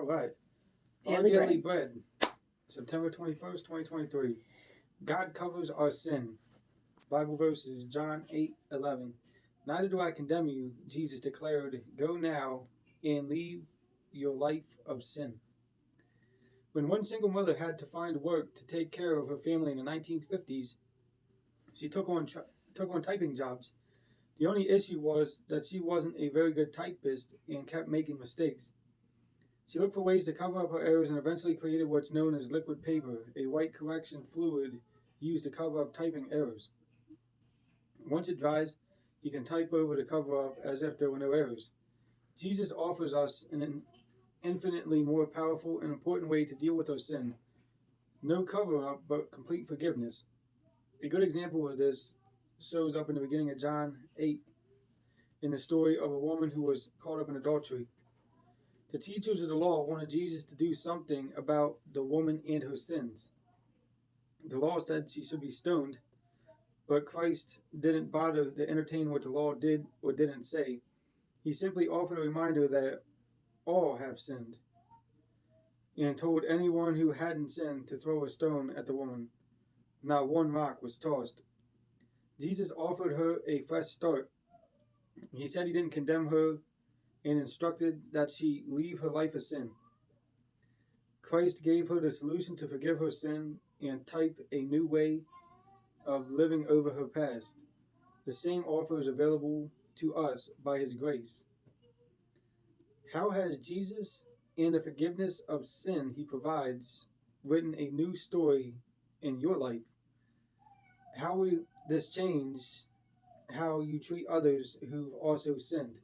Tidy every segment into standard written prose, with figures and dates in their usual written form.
All right. Our Daily Daily Bread. Bread, September 21st, 2023. God covers our sin. Bible verses John 8:11. Neither do I condemn you, Jesus declared. Go now and leave your life of sin. When one single mother had to find work to take care of her family in the 1950s, she took on typing jobs. The only issue was that she wasn't a very good typist and kept making mistakes. She looked for ways to cover up her errors and eventually created what's known as liquid paper, a white correction fluid used to cover up typing errors. Once it dries, you can type over the cover up as if there were no errors. Jesus offers us an infinitely more powerful and important way to deal with our sin. No cover up, but complete forgiveness. A good example of this shows up in the beginning of John 8 in the story of a woman who was caught up in adultery. The teachers of the law wanted Jesus to do something about the woman and her sins. The law said she should be stoned, but Christ didn't bother to entertain what the law did or didn't say. He simply offered a reminder that all have sinned and told anyone who hadn't sinned to throw a stone at the woman. Not one rock was tossed. Jesus offered her a fresh start. He said he didn't condemn her and instructed that she leave her life of sin. Christ gave her the solution to forgive her sin and type a new way of living over her past. The same offer is available to us by his grace. How has Jesus and the forgiveness of sin he provides written a new story in your life? How will this change how you treat others who've also sinned?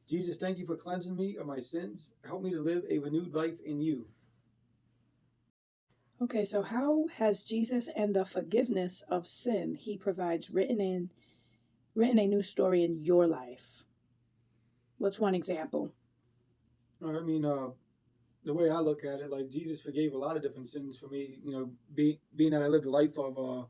Jesus, thank you for cleansing me of my sins. Help me to live a renewed life in you. Okay, so how has Jesus and the forgiveness of sin he provides written a new story in your life? What's one example? I mean, the way I look at it, like Jesus forgave a lot of different sins for me. Being that I lived a life of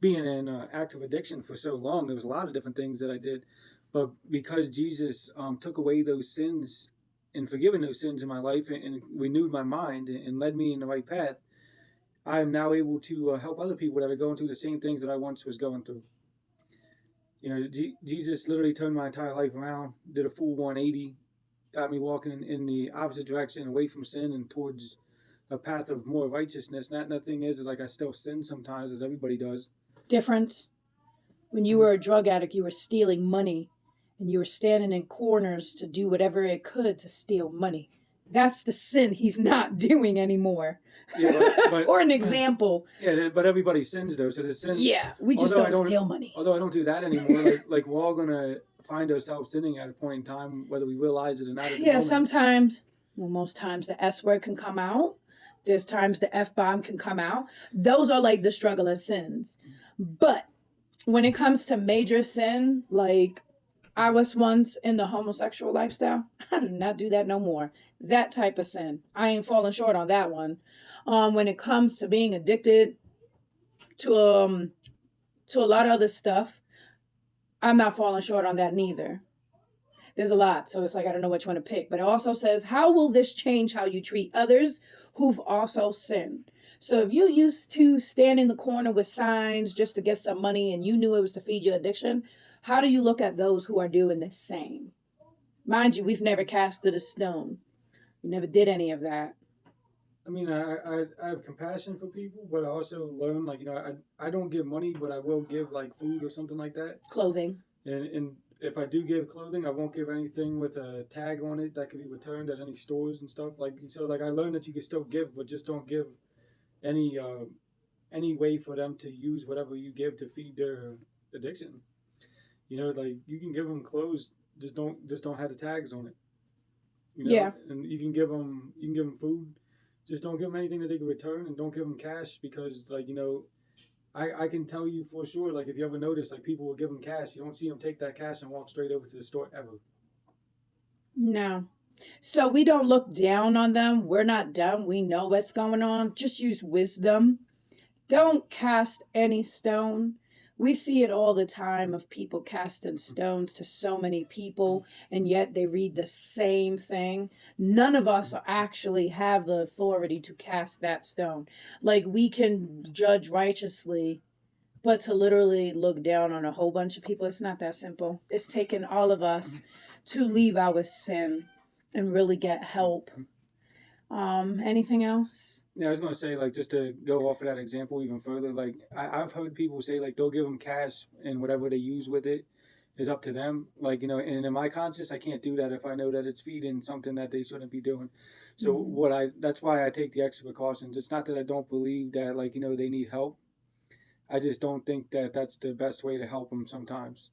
being in active addiction for so long, there was a lot of different things that I did. But because Jesus took away those sins and forgiven those sins in my life and renewed my mind and led me in the right path, I am now able to help other people that are going through the same things that I once was going through. Jesus literally turned my entire life around, did a full 180, got me walking in the opposite direction, away from sin and towards a path of more righteousness. Nothing is like I still sin sometimes, as everybody does. Difference. When you were a drug addict, you were stealing money and you were standing in corners to do whatever it could to steal money. That's the sin he's not doing anymore. Yeah, but For an example. Yeah, but everybody sins though. So the sin. Yeah, we just don't steal money. Although I don't do that anymore. like we're all gonna find ourselves sinning at a point in time, whether we realize it or not. At the moment. Sometimes. Well, most times the S word can come out. There's times the F bomb can come out. Those are like the struggle of sins. But when it comes to major sin, like I was once in the homosexual lifestyle, I do not do that no more. That type of sin, I ain't falling short on that one. When it comes to being addicted to a lot of other stuff, I'm not falling short on that neither. There's a lot, so it's like I don't know which one to pick. But it also says, how will this change how you treat others who've also sinned? So if you used to stand in the corner with signs just to get some money and you knew it was to feed your addiction, how do you look at those who are doing the same? Mind you, we've never casted a stone. We never did any of that. I mean, I have compassion for people, but I also learn, like, I don't give money, but I will give, like, food or something like that. Clothing. And if I do give clothing, I won't give anything with a tag on it that can be returned at any stores and stuff. Like I learned that you can still give, but just don't give any way for them to use whatever you give to feed their addiction. Like you can give them clothes, just don't have the tags on it. Yeah. And you can give them food, just don't give them anything that they can return, and don't give them cash because, like, I can tell you for sure, like, if you ever notice, like, people will give them cash, you don't see them take that cash and walk straight over to the store ever. No. So we don't look down on them. We're not dumb. We know what's going on. Just use wisdom. Don't cast any stone. We see it all the time of people casting stones to so many people, and yet they read the same thing. None of us actually have the authority to cast that stone. Like, we can judge righteously, but to literally look down on a whole bunch of people, it's not that simple. It's taken all of us to leave our sin and really get help. Anything else? Yeah, I was gonna say, like, just to go off of that example even further, like I've heard people say like they'll give them cash and whatever they use with it is up to them. Like, and in my conscience, I can't do that if I know that it's feeding something that they shouldn't be doing. So that's why I take the extra precautions. It's not that I don't believe that, like, they need help. I just don't think that that's the best way to help them sometimes.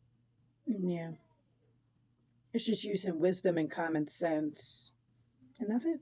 Yeah. It's just using wisdom and common sense. And that's it.